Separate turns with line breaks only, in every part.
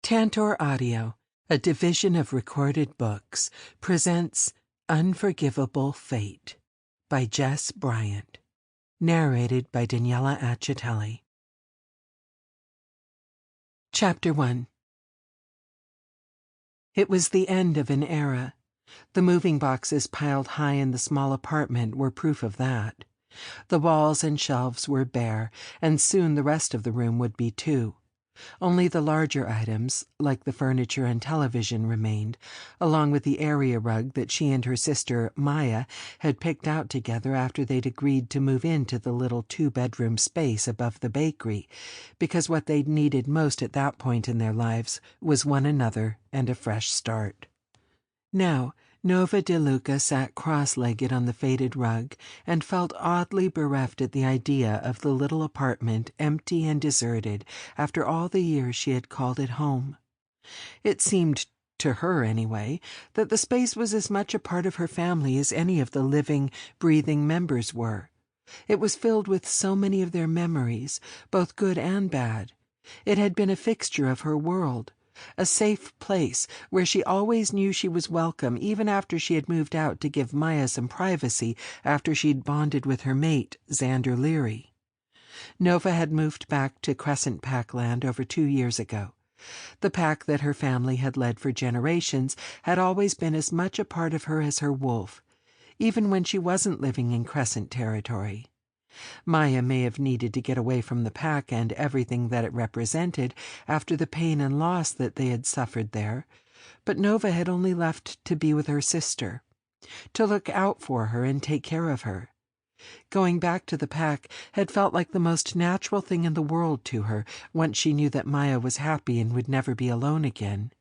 Tantor Audio, a division of Recorded Books, presents Unforgivable Fate by Jess Bryant, narrated by Daniela Acitelli. Chapter 1. It was the end of an era. The moving boxes piled high in the small apartment were proof of that. The walls and shelves were bare, and soon the rest of the room would be too. Only the larger items, like the furniture and television, remained, along with the area rug that she and her sister, Maya, had picked out together after they'd agreed to move into the little two-bedroom space above the bakery, because what they'd needed most at that point in their lives was one another and a fresh start. Now, Nova DeLuca sat cross-legged on the faded rug and felt oddly bereft at the idea of the little apartment empty and deserted after all the years she had called it home. It seemed, to her anyway, that the space was as much a part of her family as any of the living, breathing members were. It was filled with so many of their memories, both good and bad. It had been a fixture of her world. A safe place where she always knew she was welcome even after she had moved out to give Maya some privacy after she'd bonded with her mate, Xander Leary. Nova had moved back to Crescent Pack land over 2 years ago. The pack that her family had led for generations had always been as much a part of her as her wolf, even when she wasn't living in Crescent territory. Maya may have needed to get away from the pack and everything that it represented after the pain and loss that they had suffered there, but Nova had only left to be with her sister, to look out for her and take care of her. Going back to the pack had felt like the most natural thing in the world to her once she knew that Maya was happy and would never be alone again.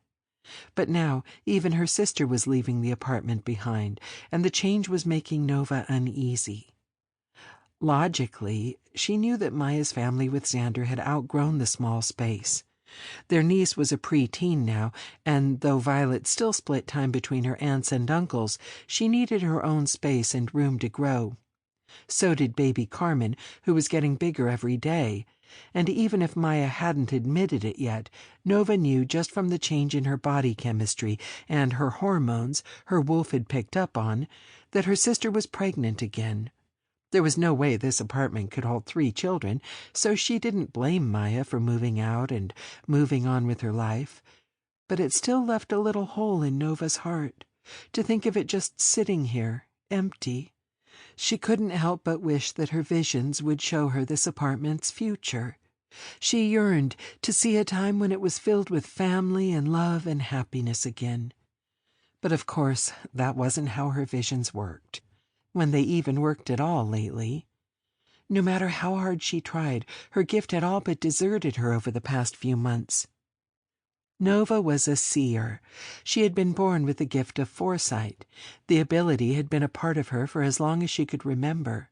But now even her sister was leaving the apartment behind, and the change was making Nova uneasy. Logically, she knew that Maya's family with Xander had outgrown the small space. Their niece was a pre-teen now, and though Violet still split time between her aunts and uncles, she needed her own space and room to grow. So did baby Carmen, who was getting bigger every day, and even if Maya hadn't admitted it yet, Nova knew just from the change in her body chemistry and her hormones her wolf had picked up on, that her sister was pregnant again. There was no way this apartment could hold 3 children, so she didn't blame Maya for moving out and moving on with her life. But it still left a little hole in Nova's heart, to think of it just sitting here, empty. She couldn't help but wish that her visions would show her this apartment's future. She yearned to see a time when it was filled with family and love and happiness again. But of course, that wasn't how her visions worked, when they even worked at all lately. No matter how hard she tried, her gift had all but deserted her over the past few months. Nova was a seer. She had been born with the gift of foresight. The ability had been a part of her for as long as she could remember.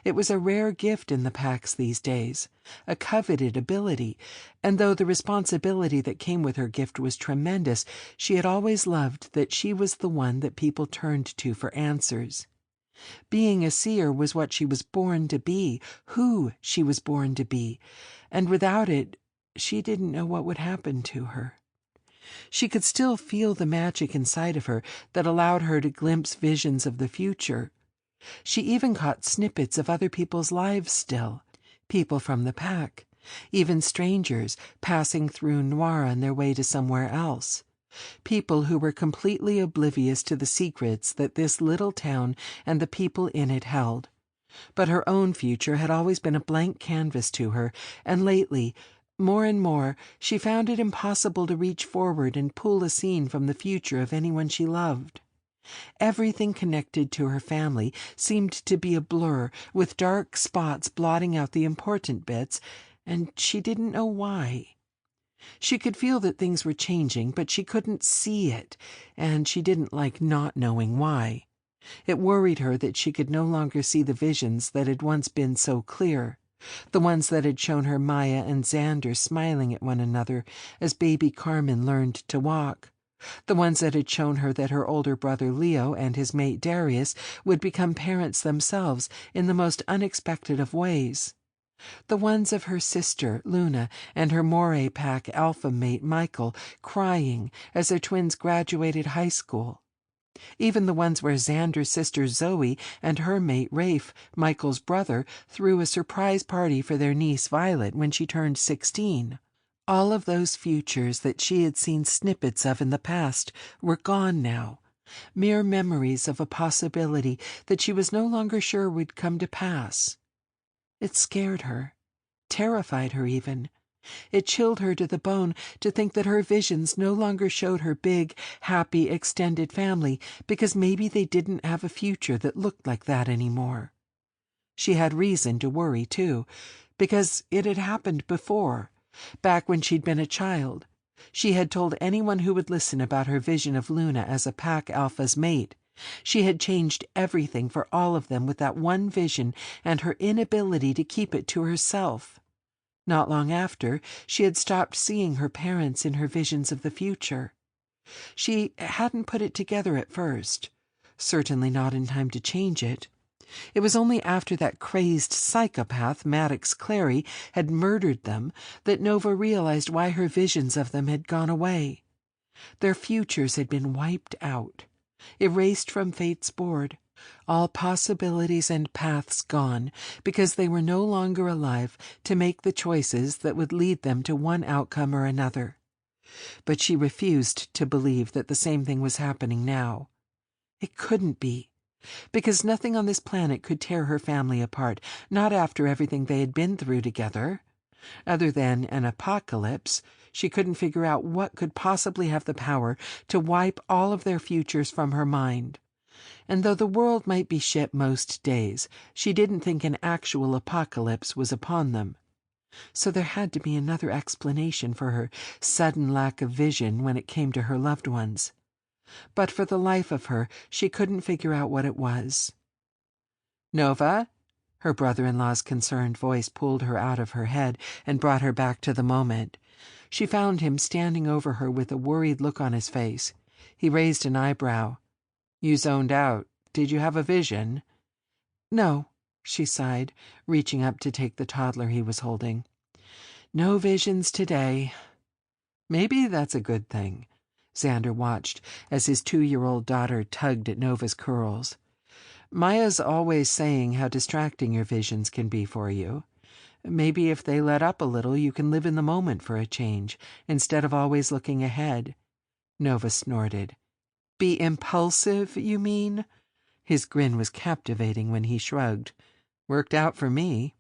It was a rare gift in the packs these days, a coveted ability, and though the responsibility that came with her gift was tremendous, she had always loved that she was the one that people turned to for answers. Being a seer was what she was born to be, who she was born to be, and without it, she didn't know what would happen to her. She could still feel the magic inside of her that allowed her to glimpse visions of the future. She even caught snippets of other people's lives still, people from the pack, even strangers passing through Noir on their way to somewhere else. People who were completely oblivious to the secrets that this little town and the people in it held. But her own future had always been a blank canvas to her, and lately, more and more, she found it impossible to reach forward and pull a scene from the future of anyone she loved. Everything connected to her family seemed to be a blur, with dark spots blotting out the important bits, and she didn't know why. She could feel that things were changing, but she couldn't see it, and she didn't like not knowing why. It worried her that she could no longer see the visions that had once been so clear, the ones that had shown her Maya and Xander smiling at one another as baby Carmen learned to walk, the ones that had shown her that her older brother Leo and his mate Darius would become parents themselves in the most unexpected of ways. The ones of her sister, Luna, and her Moray Pack alpha mate, Michael, crying as their twins graduated high school. Even the ones where Xander's sister Zoe and her mate Rafe, Michael's brother, threw a surprise party for their niece Violet when she turned 16. All of those futures that she had seen snippets of in the past were gone now, mere memories of a possibility that she was no longer sure would come to pass. It scared her, terrified her even. It chilled her to the bone to think that her visions no longer showed her big, happy, extended family because maybe they didn't have a future that looked like that anymore. She had reason to worry, too, because it had happened before, back when she'd been a child. She had told anyone who would listen about her vision of Luna as a Pack Alpha's mate. She had changed everything for all of them with that one vision and her inability to keep it to herself. Not long after, she had stopped seeing her parents in her visions of the future. She hadn't put it together at first, certainly not in time to change it. It was only after that crazed psychopath, Maddox Clary, had murdered them that Nova realized why her visions of them had gone away. Their futures had been wiped out, erased from fate's board. All possibilities and paths gone, because they were no longer alive to make the choices that would lead them to one outcome or another. But she refused to believe that the same thing was happening now. It couldn't be, because nothing on this planet could tear her family apart, not after everything they had been through together. Other than an apocalypse, she couldn't figure out what could possibly have the power to wipe all of their futures from her mind. And though the world might be shit most days, she didn't think an actual apocalypse was upon them. So there had to be another explanation for her sudden lack of vision when it came to her loved ones. But for the life of her, she couldn't figure out what it was. "Nova?" Her brother-in-law's concerned voice pulled her out of her head and brought her back to the moment. She found him standing over her with a worried look on his face. He raised an eyebrow. "You zoned out. Did you have a vision?" "No," she sighed, reaching up to take the toddler he was holding. "No visions today." "Maybe that's a good thing." Xander watched as his 2-year-old daughter tugged at Nova's curls. "Maya's always saying how distracting your visions can be for you. Maybe if they let up a little, you can live in the moment for a change, instead of always looking ahead." Nova snorted. "Be impulsive, you mean?" His grin was captivating when he shrugged. "Worked out for me."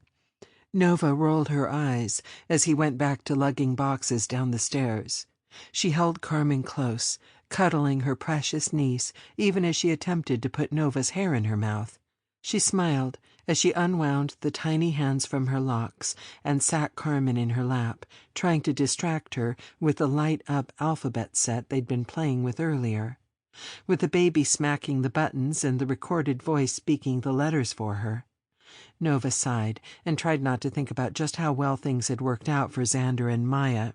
Nova rolled her eyes as he went back to lugging boxes down the stairs. She held Carmen close, cuddling her precious niece, even as she attempted to put Nova's hair in her mouth. She smiled as she unwound the tiny hands from her locks and sat Carmen in her lap, trying to distract her with the light-up alphabet set they'd been playing with earlier, with the baby smacking the buttons and the recorded voice speaking the letters for her. Nova sighed and tried not to think about just how well things had worked out for Xander and Maya.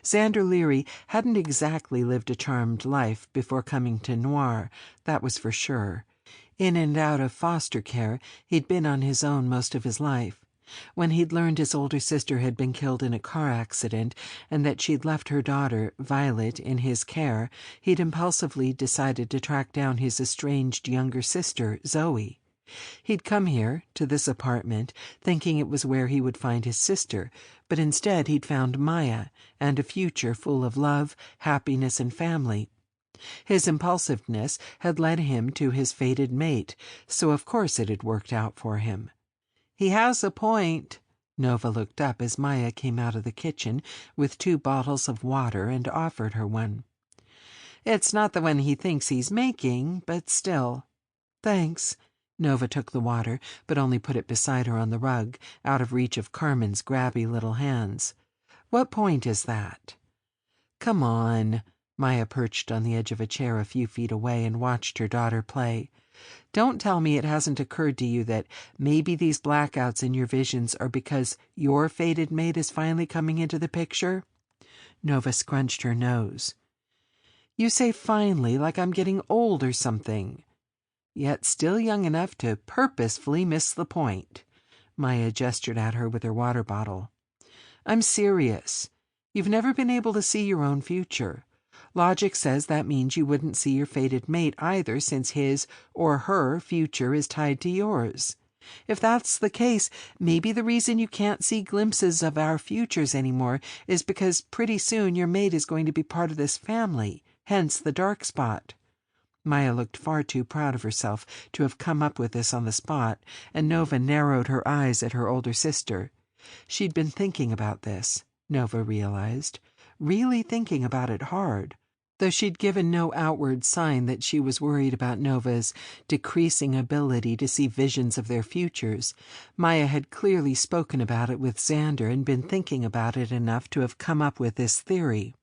Xander Leary hadn't exactly lived a charmed life before coming to Noir, that was for sure. In and out of foster care, he'd been on his own most of his life. When he'd learned his older sister had been killed in a car accident and that she'd left her daughter, Violet, in his care, he'd impulsively decided to track down his estranged younger sister, Zoe. He'd come here, to this apartment, thinking it was where he would find his sister, but instead he'd found Maya and a future full of love, happiness, and family. His impulsiveness had led him to his fated mate, so of course it had worked out for him. "He has a point." Nova looked up as Maya came out of the kitchen with 2 bottles of water and offered her one. "It's not the one he thinks he's making, but still." "Thanks." Nova took the water, but only put it beside her on the rug, out of reach of Carmen's grabby little hands. "What point is that?" "Come on." Maya perched on the edge of a chair a few feet away and watched her daughter play. "Don't tell me it hasn't occurred to you that maybe these blackouts in your visions are because your fated mate is finally coming into the picture?" Nova scrunched her nose. "You say finally like I'm getting old or something." "Yet still young enough to purposefully miss the point." Maya gestured at her with her water bottle. "I'm serious. You've never been able to see your own future. Logic says that means you wouldn't see your fated mate either, since his or her future is tied to yours. If that's the case, maybe the reason you can't see glimpses of our futures anymore is because pretty soon your mate is going to be part of this family, hence the dark spot." Maya looked far too proud of herself to have come up with this on the spot, and Nova narrowed her eyes at her older sister. She'd been thinking about this, Nova realized, really thinking about it hard. Though she'd given no outward sign that she was worried about Nova's decreasing ability to see visions of their futures, Maya had clearly spoken about it with Xander and been thinking about it enough to have come up with this theory.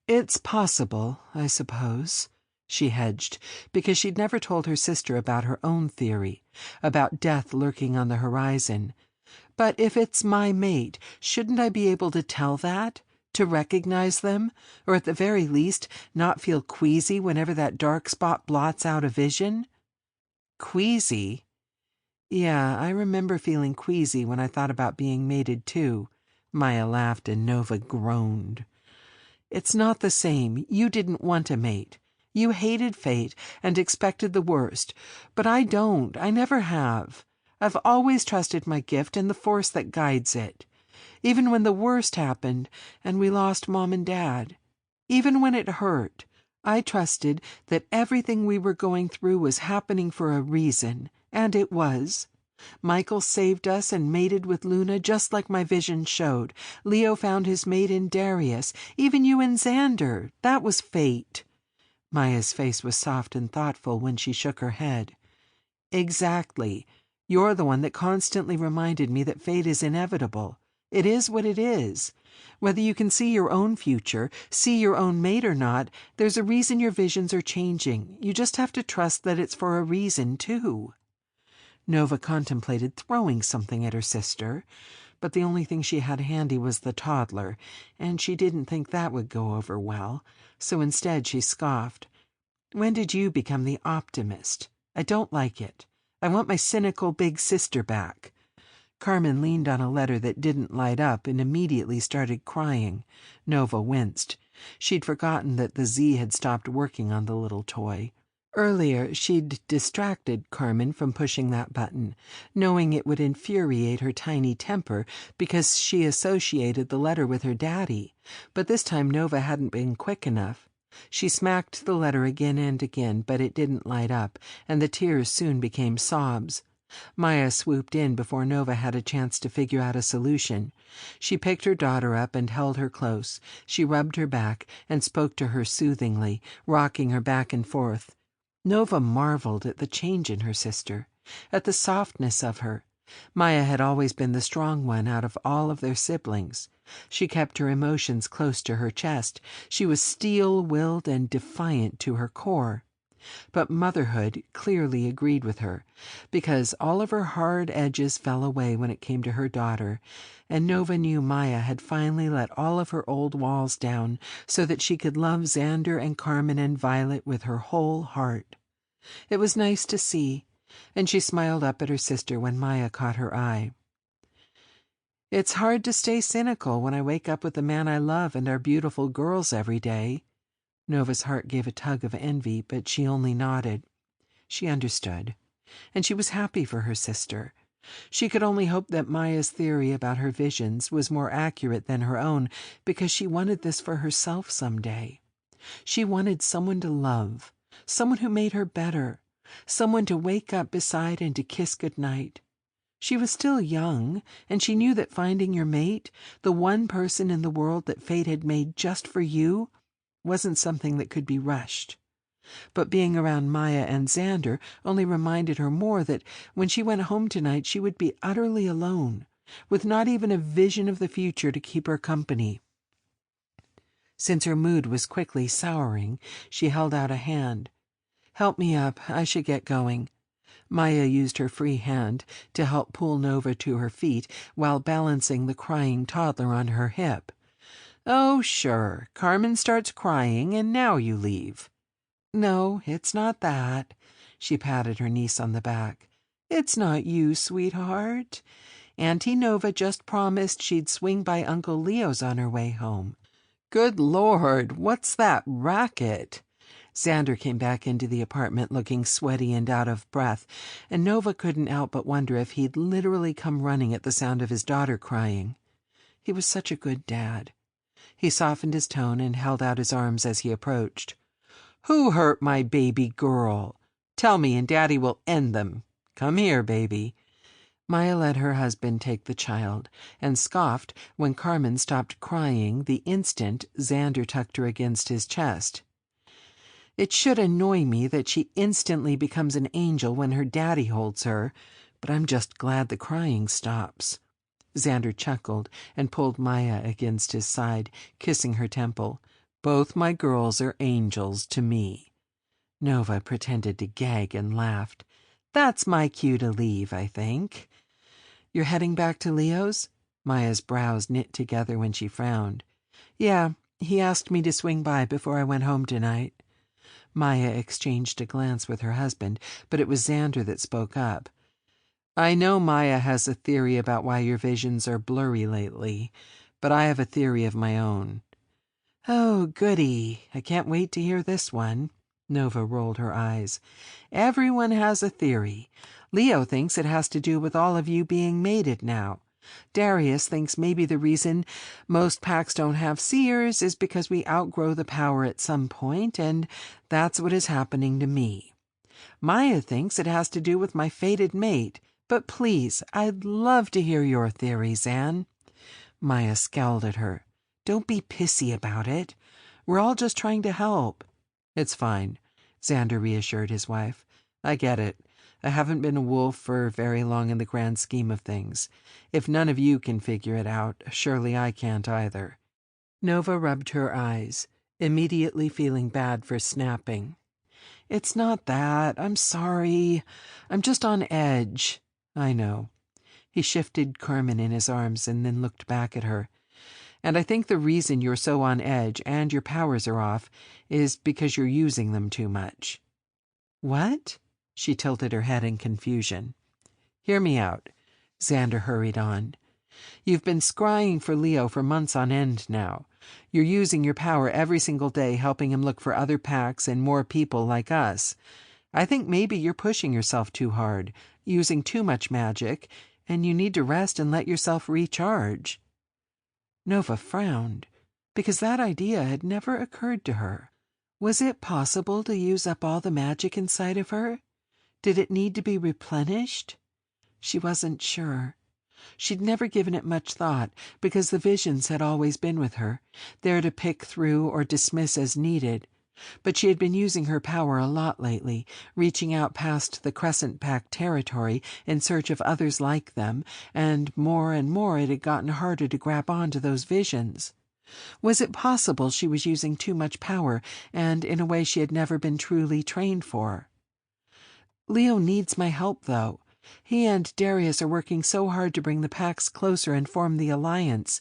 "It's possible, I suppose," she hedged, because she'd never told her sister about her own theory, about death lurking on the horizon. "But if it's my mate, shouldn't I be able to tell that? To recognize them, or at the very least not feel queasy whenever that dark spot blots out a vision?" "Queasy?" "Yeah, I remember feeling queasy when I thought about being mated too." Maya laughed and Nova groaned. "It's not the same. You didn't want a mate. You hated fate and expected the worst. But I don't. I never have. I've always trusted my gift and the force that guides it. Even when the worst happened and we lost Mom and Dad, even when it hurt, I trusted that everything we were going through was happening for a reason, and it was. Michael saved us and mated with Luna just like my vision showed. Leo found his mate in Darius. Even you and Xander. That was fate." Maya's face was soft and thoughtful when she shook her head. "Exactly. You're the one that constantly reminded me that fate is inevitable. It is what it is. Whether you can see your own future, see your own mate or not, there's a reason your visions are changing. You just have to trust that it's for a reason, too." Nova contemplated throwing something at her sister, but the only thing she had handy was the toddler, and she didn't think that would go over well, so instead she scoffed. "When did you become the optimist? I don't like it. I want my cynical big sister back." Carmen leaned on a letter that didn't light up and immediately started crying. Nova winced. She'd forgotten that the Z had stopped working on the little toy. Earlier, she'd distracted Carmen from pushing that button, knowing it would infuriate her tiny temper because she associated the letter with her daddy. But this time Nova hadn't been quick enough. She smacked the letter again and again, but it didn't light up, and the tears soon became sobs. Maya swooped in before Nova had a chance to figure out a solution. She picked her daughter up and held her close. She rubbed her back and spoke to her soothingly, rocking her back and forth. Nova marveled at the change in her sister, at the softness of her. Maya had always been the strong one out of all of their siblings. She kept her emotions close to her chest. She was steel-willed and defiant to her core. But motherhood clearly agreed with her, because all of her hard edges fell away when it came to her daughter, and Nova knew Maya had finally let all of her old walls down so that she could love Xander and Carmen and Violet with her whole heart. It was nice to see, and she smiled up at her sister when Maya caught her eye. "It's hard to stay cynical when I wake up with the man I love and our beautiful girls every day." Nova's heart gave a tug of envy, but she only nodded. She understood, and she was happy for her sister. She could only hope that Maya's theory about her visions was more accurate than her own, because she wanted this for herself someday. She wanted someone to love, someone who made her better, someone to wake up beside and to kiss goodnight. She was still young, and she knew that finding your mate, the one person in the world that fate had made just for you, wasn't something that could be rushed. But being around Maya and Xander only reminded her more that when she went home tonight she would be utterly alone, with not even a vision of the future to keep her company. Since her mood was quickly souring, she held out a hand. "Help me up. I should get going." Maya used her free hand to help pull Nova to her feet while balancing the crying toddler on her hip. "Oh, sure. Carmen starts crying, and now you leave." "No, it's not that." She patted her niece on the back. It's not you, sweetheart. Auntie Nova just promised she'd swing by Uncle Leo's on her way home. Good Lord, what's that racket? Xander came back into the apartment looking sweaty and out of breath, and Nova couldn't help but wonder if he'd literally come running at the sound of his daughter crying. He was such a good dad. He softened his tone and held out his arms as he approached. Who hurt my baby girl? Tell me and Daddy will end them. Come here, baby. Maya let her husband take the child, and scoffed when Carmen stopped crying the instant Xander tucked her against his chest. It should annoy me that she instantly becomes an angel when her daddy holds her, but I'm just glad the crying stops. Xander chuckled and pulled Maya against his side, kissing her temple. Both my girls are angels to me. Nova pretended to gag and laughed. That's my cue to leave, I think. You're heading back to Leo's? Maya's brows knit together when she frowned. Yeah, he asked me to swing by before I went home tonight. Maya exchanged a glance with her husband, but it was Xander that spoke up. I know Maya has a theory about why your visions are blurry lately, but I have a theory of my own. Oh, goody. I can't wait to hear this one. Nova rolled her eyes. Everyone has a theory. Leo thinks it has to do with all of you being mated now. Darius thinks maybe the reason most packs don't have seers is because we outgrow the power at some point, and that's what is happening to me. Maya thinks it has to do with my fated mate, but please, I'd love to hear your theory, Zan. Maya scowled at her. Don't be pissy about it. We're all just trying to help. It's fine, Xander reassured his wife. I get it. I haven't been a wolf for very long in the grand scheme of things. If none of you can figure it out, surely I can't either. Nova rubbed her eyes, immediately feeling bad for snapping. It's not that. I'm sorry. I'm just on edge. I know. He shifted Carmen in his arms and then looked back at her. And I think the reason you're so on edge and your powers are off is because you're using them too much. What? She tilted her head in confusion. Hear me out, Xander hurried on. You've been scrying for Leo for months on end now. You're using your power every single day, helping him look for other packs and more people like us. I think maybe you're pushing yourself too hard, using too much magic, and you need to rest and let yourself recharge. Nova frowned, because that idea had never occurred to her. Was it possible to use up all the magic inside of her? Did it need to be replenished? She wasn't sure. She'd never given it much thought, because the visions had always been with her, there to pick through or dismiss as needed. But she had been using her power a lot lately, reaching out past the Crescent Pack territory in search of others like them, and more it had gotten harder to grab onto those visions. Was it possible she was using too much power, and in a way she had never been truly trained for? Leo needs my help, though. He and Darius are working so hard to bring the packs closer and form the alliance.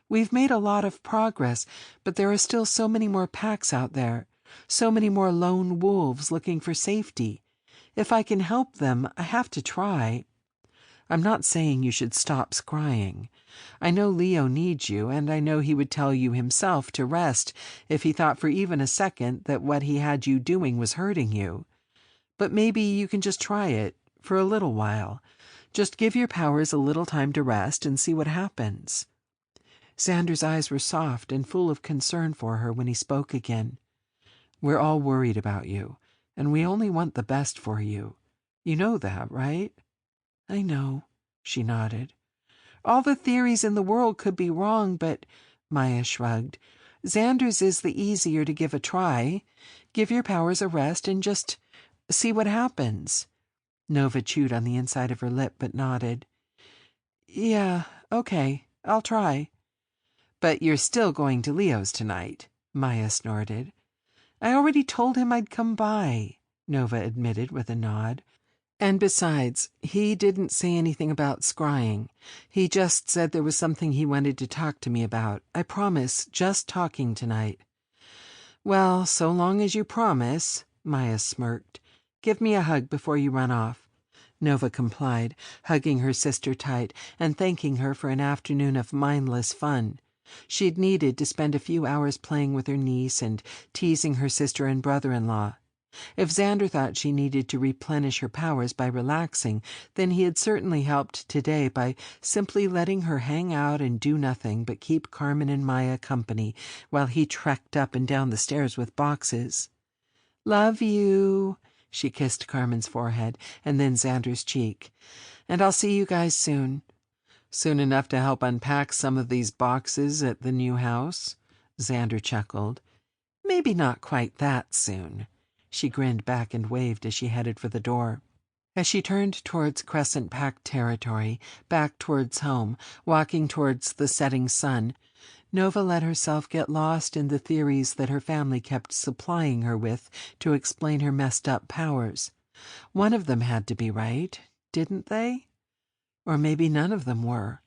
We've made a lot of progress, but there are still so many more packs out there, so many more lone wolves looking for safety. If I can help them, I have to try. I'm not saying you should stop scrying. I know Leo needs you, and I know he would tell you himself to rest if he thought for even a second that what he had you doing was hurting you. But maybe you can just try it, for a little while. Just give your powers a little time to rest and see what happens. Xander's eyes were soft and full of concern for her when he spoke again. We're all worried about you, and we only want the best for you. You know that, right? I know, she nodded. All the theories in the world could be wrong, but, Maya shrugged, Xander's is the easier to give a try. Give your powers a rest and just see what happens. Nova chewed on the inside of her lip but nodded. Yeah, okay, I'll try. But you're still going to Leo's tonight, Maya snorted. I already told him I'd come by, Nova admitted with a nod. And besides, he didn't say anything about scrying. He just said there was something he wanted to talk to me about. I promise, just talking tonight. Well, so long as you promise, Maya smirked. Give me a hug before you run off. Nova complied, hugging her sister tight and thanking her for an afternoon of mindless fun. She'd needed to spend a few hours playing with her niece and teasing her sister and brother-in-law. If Xander thought she needed to replenish her powers by relaxing, then he had certainly helped today by simply letting her hang out and do nothing but keep Carmen and Maya company while he trekked up and down the stairs with boxes. "Love you," she kissed Carmen's forehead and then Xander's cheek. "And I'll see you guys soon." "Soon enough to help unpack some of these boxes at the new house?" Xander chuckled. "Maybe not quite that soon." She grinned back and waved as she headed for the door. As she turned towards Crescent Pack territory, back towards home, walking towards the setting sun, Nova let herself get lost in the theories that her family kept supplying her with to explain her messed-up powers. One of them had to be right, didn't they? Or maybe none of them were.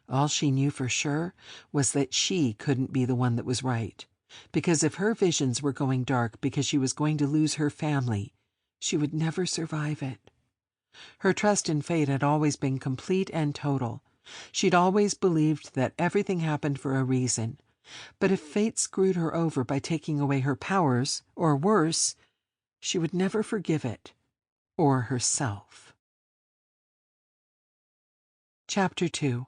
All she knew for sure was that she couldn't be the one that was right, because if her visions were going dark because she was going to lose her family, she would never survive it. Her trust in fate had always been complete and total. She'd always believed that everything happened for a reason. But if fate screwed her over by taking away her powers, or worse, she would never forgive it, or herself. Chapter 2.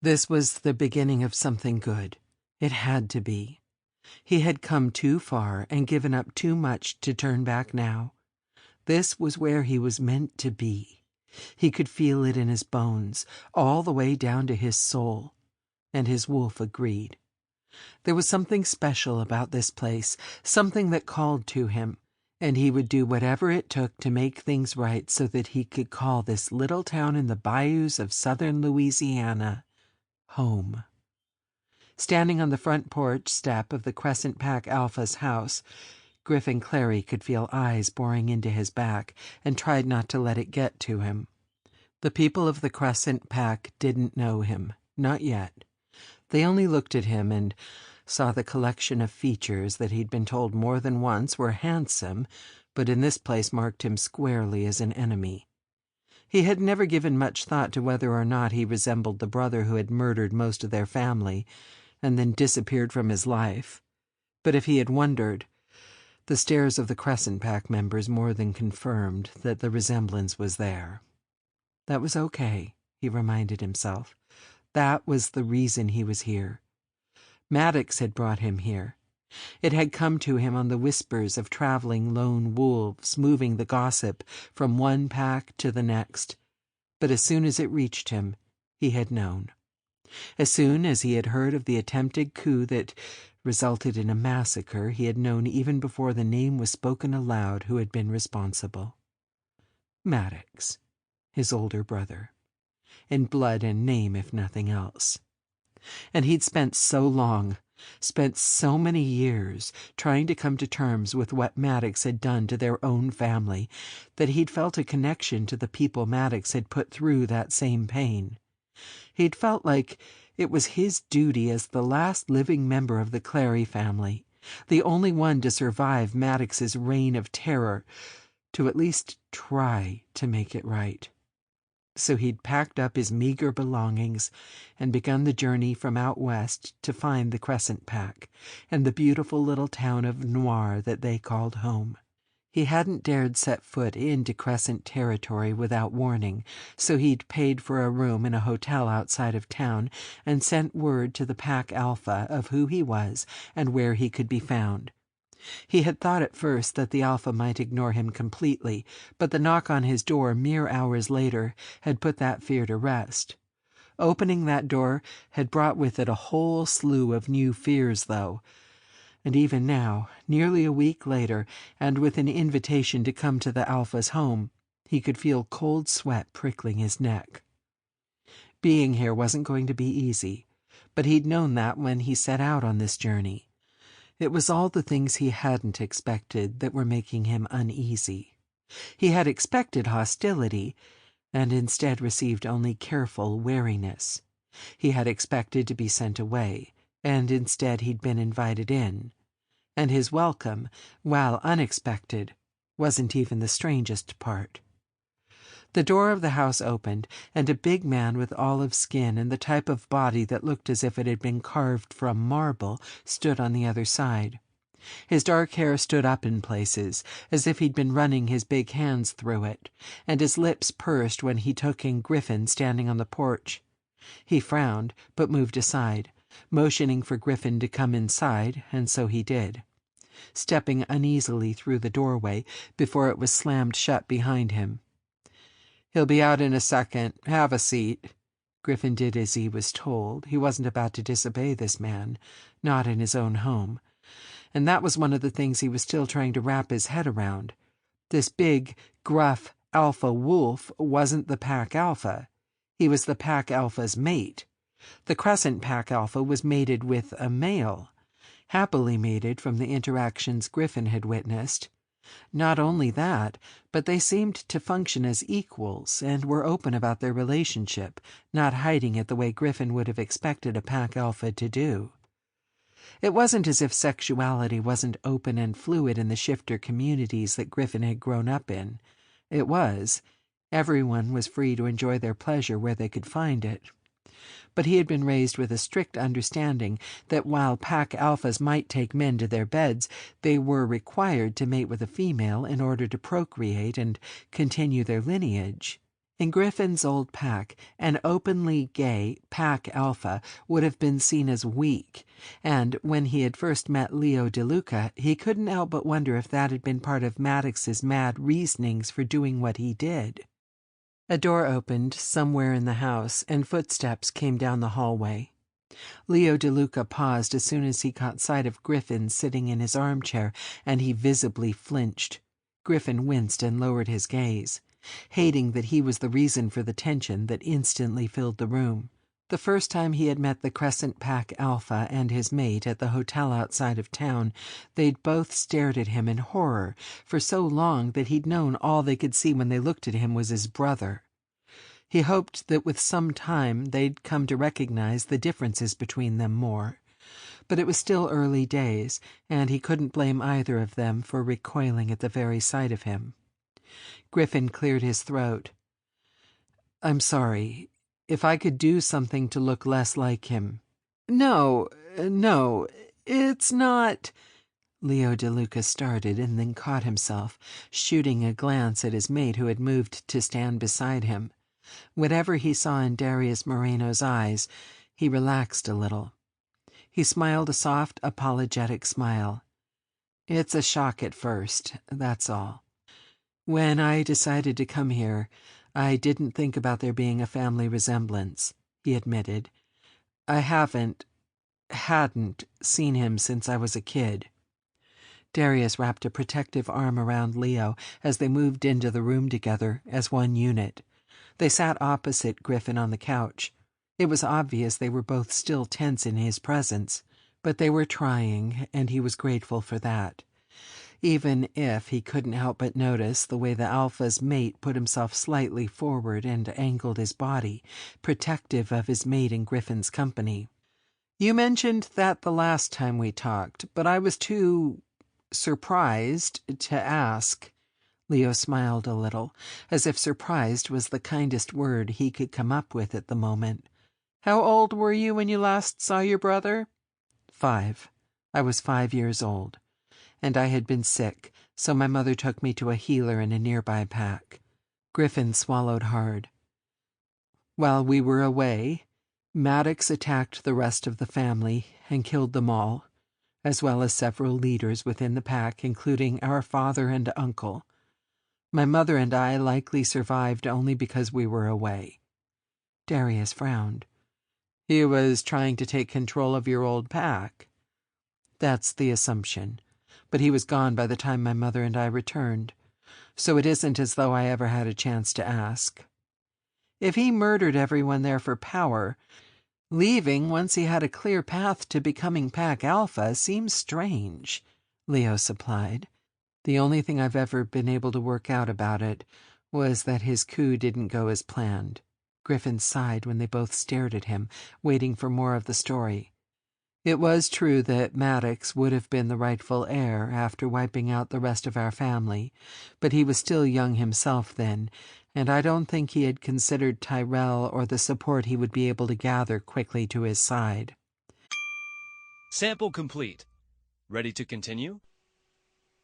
This was the beginning of something good. It had to be. He had come too far and given up too much to turn back now. This was where he was meant to be. He could feel it in his bones, all the way down to his soul. And his wolf agreed. There was something special about this place, something that called to him, and he would do whatever it took to make things right so that he could call this little town in the bayous of southern Louisiana home. Standing on the front porch step of the Crescent Pack Alpha's house, Griffin Clary could feel eyes boring into his back and tried not to let it get to him. The people of the Crescent Pack didn't know him, not yet. They only looked at him and saw the collection of features that he'd been told more than once were handsome, but in this place marked him squarely as an enemy. He had never given much thought to whether or not he resembled the brother who had murdered most of their family and then disappeared from his life. But if he had wondered, the stares of the Crescent Pack members more than confirmed that the resemblance was there. That was okay, he reminded himself. That was the reason he was here. Maddox had brought him here. It had come to him on the whispers of traveling lone wolves moving the gossip from one pack to the next. But as soon as it reached him, he had known. As soon as he had heard of the attempted coup that resulted in a massacre, he had known even before the name was spoken aloud who had been responsible. Maddox, his older brother, in blood and name if nothing else. And he'd spent so many years trying to come to terms with what Maddox had done to their own family, that he'd felt a connection to the people Maddox had put through that same pain. He'd felt like it was his duty as the last living member of the Clary family, the only one to survive Maddox's reign of terror, to at least try to make it right. So he'd packed up his meager belongings and begun the journey from out west to find the Crescent Pack and the beautiful little town of Noir that they called home. He hadn't dared set foot into Crescent territory without warning, so he'd paid for a room in a hotel outside of town and sent word to the Pack Alpha of who he was and where he could be found. He had thought at first that the Alpha might ignore him completely, but the knock on his door mere hours later had put that fear to rest. Opening that door had brought with it a whole slew of new fears, though. And even now, nearly a week later, and with an invitation to come to the Alpha's home, he could feel cold sweat prickling his neck. Being here wasn't going to be easy, but he'd known that when he set out on this journey. It was all the things he hadn't expected that were making him uneasy. He had expected hostility, and instead received only careful wariness. He had expected to be sent away, and instead he'd been invited in. And his welcome, while unexpected, wasn't even the strangest part. The door of the house opened, and a big man with olive skin and the type of body that looked as if it had been carved from marble stood on the other side. His dark hair stood up in places, as if he'd been running his big hands through it, and his lips pursed when he took in Griffin standing on the porch. He frowned, but moved aside, motioning for Griffin to come inside, and so he did, stepping uneasily through the doorway before it was slammed shut behind him. "He'll be out in a second. Have a seat." Griffin did as he was told. He wasn't about to disobey this man, not in his own home. And that was one of the things he was still trying to wrap his head around. This big, gruff alpha wolf wasn't the pack alpha. He was the pack alpha's mate. The Crescent Pack alpha was mated with a male, happily mated from the interactions Griffin had witnessed. Not only that, but they seemed to function as equals and were open about their relationship, not hiding it the way Griffin would have expected a pack alpha to do. It wasn't as if sexuality wasn't open and fluid in the shifter communities that Griffin had grown up in. It was. Everyone was free to enjoy their pleasure where they could find it. But he had been raised with a strict understanding that while pack alphas might take men to their beds, they were required to mate with a female in order to procreate and continue their lineage. In Griffin's old pack, an openly gay pack alpha would have been seen as weak, and when he had first met Leo DeLuca, he couldn't help but wonder if that had been part of Maddox's mad reasonings for doing what he did. A door opened somewhere in the house, and footsteps came down the hallway. Leo DeLuca paused as soon as he caught sight of Griffin sitting in his armchair, and he visibly flinched. Griffin winced and lowered his gaze, hating that he was the reason for the tension that instantly filled the room. The first time he had met the Crescent Pack alpha and his mate at the hotel outside of town, they'd both stared at him in horror for so long that he'd known all they could see when they looked at him was his brother. He hoped that with some time they'd come to recognize the differences between them more. But it was still early days, and he couldn't blame either of them for recoiling at the very sight of him. Griffin cleared his throat. "I'm sorry. If I could do something to look less like him." No, it's not—" Leo DeLuca started and then caught himself, shooting a glance at his mate who had moved to stand beside him. Whatever he saw in Darius Moreno's eyes, he relaxed a little. He smiled a soft, apologetic smile. "It's a shock at first, that's all. When I decided to come here, I didn't think about there being a family resemblance," he admitted. "I hadn't seen him since I was a kid." Darius wrapped a protective arm around Leo as they moved into the room together as one unit. They sat opposite Griffin on the couch. It was obvious they were both still tense in his presence, but they were trying, and he was grateful for that. Even if he couldn't help but notice the way the alpha's mate put himself slightly forward and angled his body, protective of his mate in Griffin's company. "You mentioned that the last time we talked, but I was too surprised to ask." Leo smiled a little, as if surprised was the kindest word he could come up with at the moment. "How old were you when you last saw your brother?" 5. I was 5 years old, and I had been sick, so my mother took me to a healer in a nearby pack." Griffin swallowed hard. "While we were away, Maddox attacked the rest of the family and killed them all, as well as several leaders within the pack, including our father and uncle. My mother and I likely survived only because we were away." Darius frowned. "He was trying to take control of your old pack?" "That's the assumption. But he was gone by the time my mother and I returned, so it isn't as though I ever had a chance to ask. If he murdered everyone there for power, leaving once he had a clear path to becoming Pack Alpha seems strange," Leo supplied. "The only thing I've ever been able to work out about it was that his coup didn't go as planned." Griffin sighed when they both stared at him, waiting for more of the story. It was true that Maddox would have been the rightful heir after wiping out the rest of our family, but he was still young himself then, and I don't think he had considered Tyrell or the support he would be able to gather quickly to his side.
Sample complete. Ready to continue?